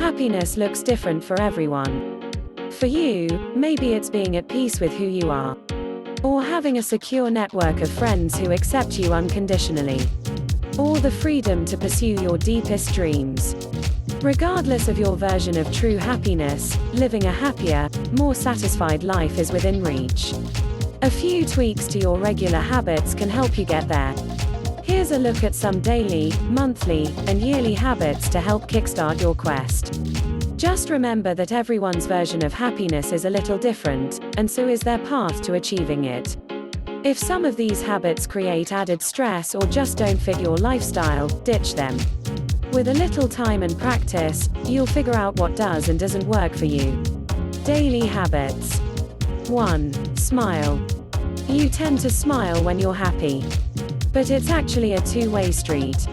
Happiness looks different for everyone. For you, maybe it's being at peace with who you are, or having a secure network of friends who accept you unconditionally, or the freedom to pursue your deepest dreams. Regardless of your version of true happiness, living a happier, more satisfied life is within reach. A few tweaks to your regular habits can help you get there. Here's a look at some daily, monthly, and yearly habits to help kickstart your quest. Just remember that everyone's version of happiness is a little different, and so is their path to achieving it. If some of these habits create added stress or just don't fit your lifestyle, ditch them. With a little time and practice, you'll figure out what does and doesn't work for you. Daily habits. 1. Smile. You tend to smile when you're happy. But it's actually a two-way street.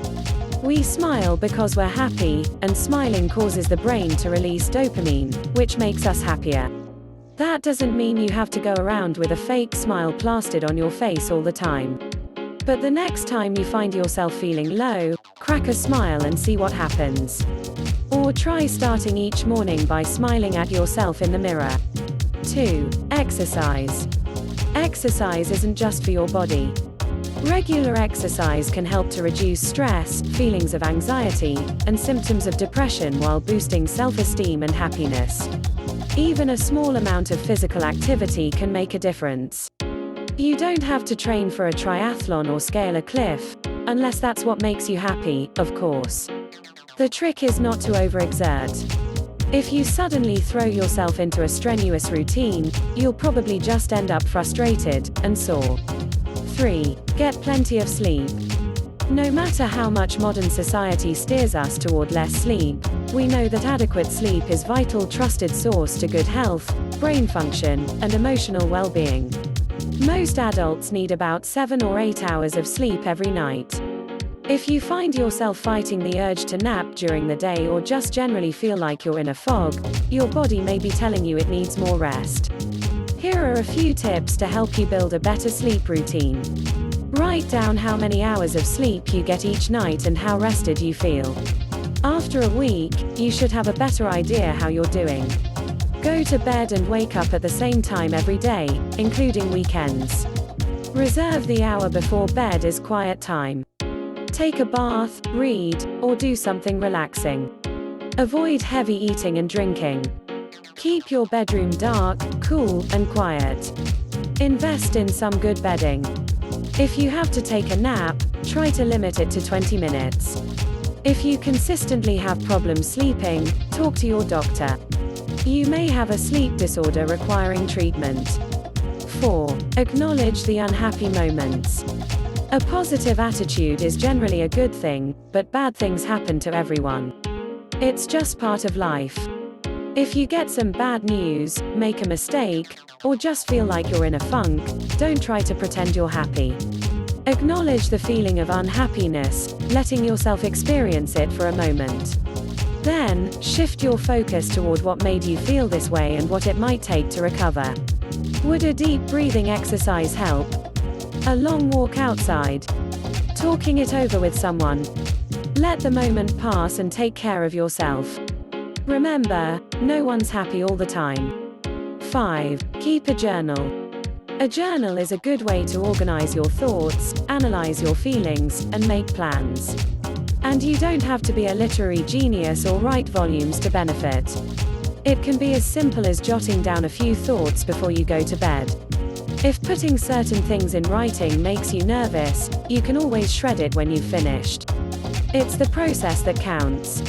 We smile because we're happy, and smiling causes the brain to release dopamine, which makes us happier. That doesn't mean you have to go around with a fake smile plastered on your face all the time. But the next time you find yourself feeling low, crack a smile and see what happens. Or try starting each morning by smiling at yourself in the mirror. 2. Exercise. Exercise isn't just for your body. Regular exercise can help to reduce stress, feelings of anxiety, and symptoms of depression while boosting self-esteem and happiness. Even a small amount of physical activity can make a difference. You don't have to train for a triathlon or scale a cliff, unless that's what makes you happy, of course. The trick is not to overexert. If you suddenly throw yourself into a strenuous routine, you'll probably just end up frustrated and sore. 3. Get plenty of sleep. No matter how much modern society steers us toward less sleep, we know that adequate sleep is a vital trusted source to good health, brain function, and emotional well-being. Most adults need about 7 or 8 hours of sleep every night. If you find yourself fighting the urge to nap during the day or just generally feel like you're in a fog, your body may be telling you it needs more rest. Here are a few tips to help you build a better sleep routine. Write down how many hours of sleep you get each night and how rested you feel. After a week, you should have a better idea how you're doing. Go to bed and wake up at the same time every day, including weekends. Reserve the hour before bed as quiet time. Take a bath, read, or do something relaxing. Avoid heavy eating and drinking. Keep your bedroom dark, cool, and quiet. Invest in some good bedding. If you have to take a nap, try to limit it to 20 minutes. If you consistently have problems sleeping, talk to your doctor. You may have a sleep disorder requiring treatment. 4. Acknowledge the unhappy moments. A positive attitude is generally a good thing, but bad things happen to everyone. It's just part of life. If you get some bad news, make a mistake, or just feel like you're in a funk, don't try to pretend you're happy. Acknowledge the feeling of unhappiness, letting yourself experience it for a moment. Then, shift your focus toward what made you feel this way and what it might take to recover. Would a deep breathing exercise help? A long walk outside? Talking it over with someone? Let the moment pass and take care of yourself. Remember, no one's happy all the time. 5. Keep a journal. A journal is a good way to organize your thoughts, analyze your feelings, and make plans. And you don't have to be a literary genius or write volumes to benefit. It can be as simple as jotting down a few thoughts before you go to bed. If putting certain things in writing makes you nervous, you can always shred it when you've finished. It's the process that counts.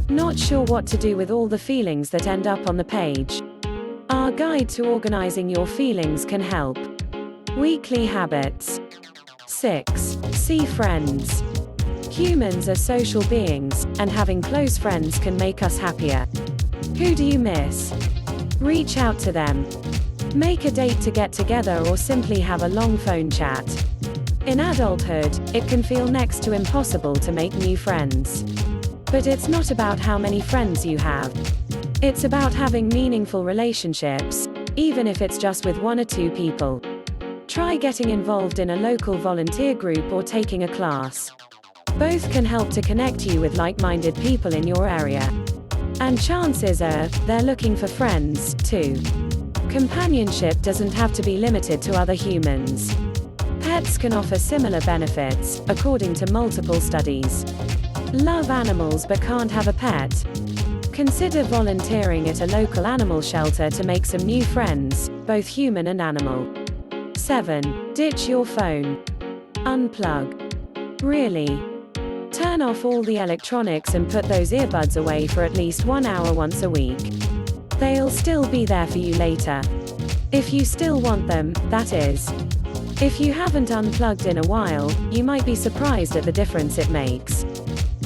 Not sure what to do with all the feelings that end up on the page? Our guide to organizing your feelings can help. Weekly habits. 6. See friends. Humans are social beings, and having close friends can make us happier. Who do you miss? Reach out to them. Make a date to get together or simply have a long phone chat. In adulthood, it can feel next to impossible to make new friends. But it's not about how many friends you have. It's about having meaningful relationships, even if it's just with 1 or 2 people. Try getting involved in a local volunteer group or taking a class. Both can help to connect you with like-minded people in your area. And chances are, they're looking for friends, too. Companionship doesn't have to be limited to other humans. Pets can offer similar benefits, according to multiple studies. Love animals but can't have a pet? Consider volunteering at a local animal shelter to make some new friends, both human and animal. 7. Ditch your phone. Unplug. Really? Turn off all the electronics and put those earbuds away for at least 1 hour once a week. They'll still be there for you later. If you still want them, that is. If you haven't unplugged in a while, you might be surprised at the difference it makes.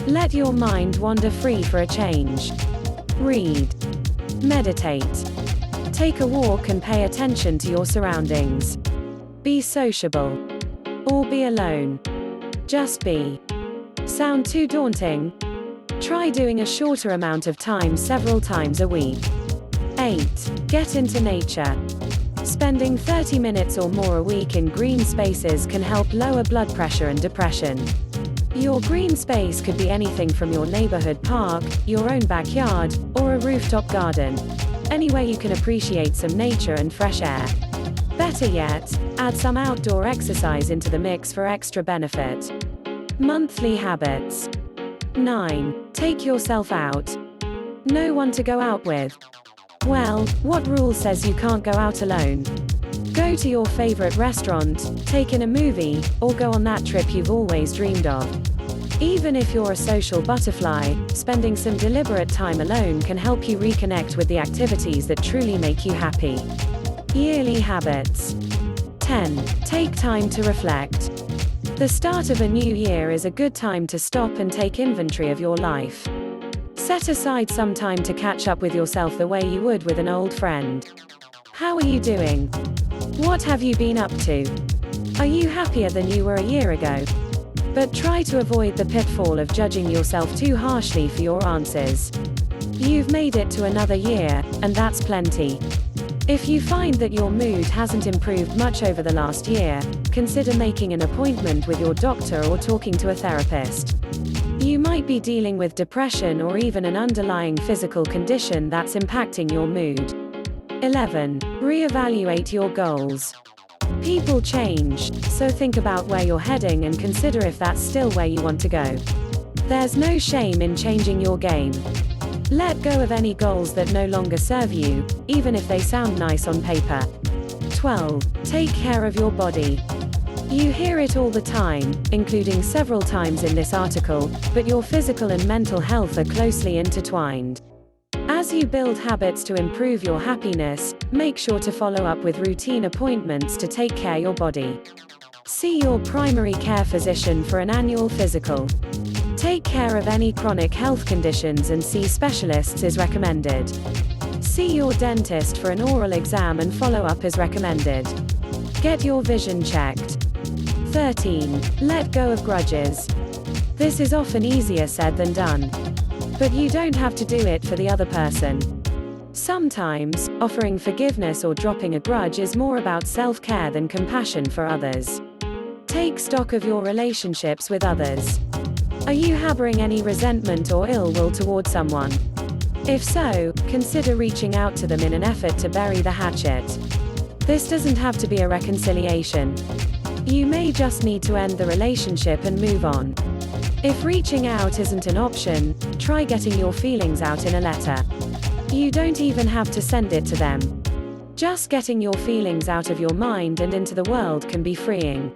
Let your mind wander free for a change. Read. Meditate. Take a walk and pay attention to your surroundings. Be sociable. Or be alone. Just be. Sound too daunting? Try doing a shorter amount of time several times a week. 8. Get into nature. Spending 30 minutes or more a week in green spaces can help lower blood pressure and depression. Your green space could be anything from your neighborhood park, your own backyard, or a rooftop garden. Anywhere you can appreciate some nature and fresh air. Better yet, add some outdoor exercise into the mix for extra benefit. Monthly habits. 9. Take yourself out. No one to go out with. Well, what rule says you can't go out alone? Go to your favorite restaurant, take in a movie, or go on that trip you've always dreamed of. Even if you're a social butterfly, spending some deliberate time alone can help you reconnect with the activities that truly make you happy. Yearly habits. 10. Take time to reflect. The start of a new year is a good time to stop and take inventory of your life. Set aside some time to catch up with yourself the way you would with an old friend. How are you doing? What have you been up to? Are you happier than you were a year ago? But try to avoid the pitfall of judging yourself too harshly for your answers. You've made it to another year, and that's plenty. If you find that your mood hasn't improved much over the last year, consider making an appointment with your doctor or talking to a therapist. You might be dealing with depression or even an underlying physical condition that's impacting your mood. 11. Reevaluate your goals. People change, so think about where you're heading and consider if that's still where you want to go. There's no shame in changing your game. Let go of any goals that no longer serve you, even if they sound nice on paper. 12. Take care of your body. You hear it all the time, including several times in this article, but your physical and mental health are closely intertwined. As you build habits to improve your happiness, make sure to follow up with routine appointments to take care of your body. See your primary care physician for an annual physical. Take care of any chronic health conditions and see specialists as recommended. See your dentist for an oral exam and follow up as recommended. Get your vision checked. 13. Let go of grudges. This is often easier said than done. But you don't have to do it for the other person. Sometimes, offering forgiveness or dropping a grudge is more about self-care than compassion for others. Take stock of your relationships with others. Are you harboring any resentment or ill will toward someone? If so, consider reaching out to them in an effort to bury the hatchet. This doesn't have to be a reconciliation. You may just need to end the relationship and move on. If reaching out isn't an option, try getting your feelings out in a letter. You don't even have to send it to them. Just getting your feelings out of your mind and into the world can be freeing.